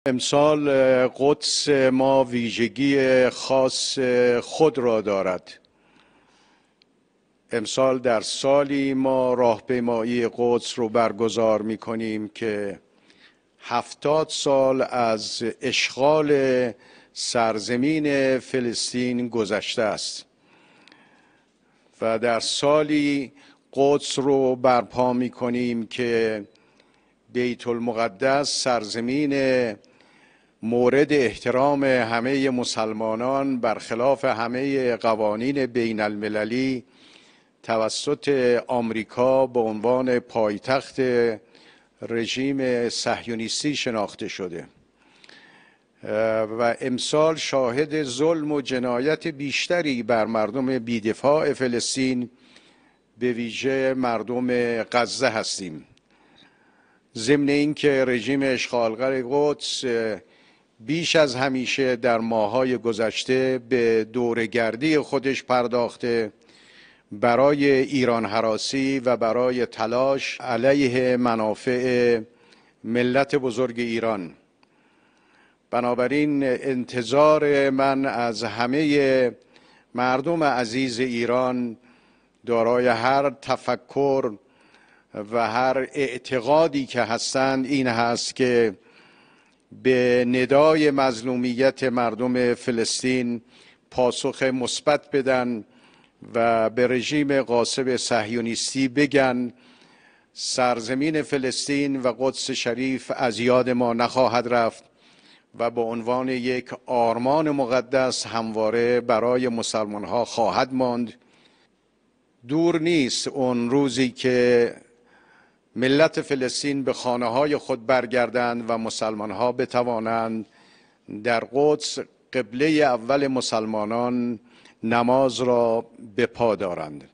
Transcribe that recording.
امسال قدس ما ویژگی خاص خود را دارد. امسال در سالی ما راهپیمایی قدس رو برگزار می کنیم که 70 سال از اشغال سرزمین فلسطین گذشته است و در سالی قدس رو برپا می کنیم که بیت المقدس، سرزمین مورد احترام همه مسلمانان برخلاف همه قوانین بین المللی توسط آمریکا به عنوان پایتخت رژیم صهیونیستی شناخته شده و امسال شاهد ظلم و جنایت بیشتری بر مردم بی‌دفاع فلسطین به ویژه مردم غزه هستیم. ضمن اینکه رژیم اشغالگر قدس بیش از همیشه در ماه‌های گذشته به دوره‌گردی خودش پرداخته برای ایران هراسی و برای تلاش علیه منافع ملت بزرگ ایران. بنابراین انتظار من از همه مردم عزیز ایران دارای هر تفکر و هر اعتقادی که هستند این هست که به ندای مظلومیت مردم فلسطین پاسخ مثبت بدن و به رژیم غاصب صهیونیستی بگن سرزمین فلسطین و قدس شریف از یاد ما نخواهد رفت و به عنوان یک آرمان مقدس همواره برای مسلمان ها خواهد ماند. دور نیست اون روزی که ملت فلسطین به خانه های خود برگردند و مسلمان ها بتوانند در قدس قبله اول مسلمانان نماز را به پا دارند.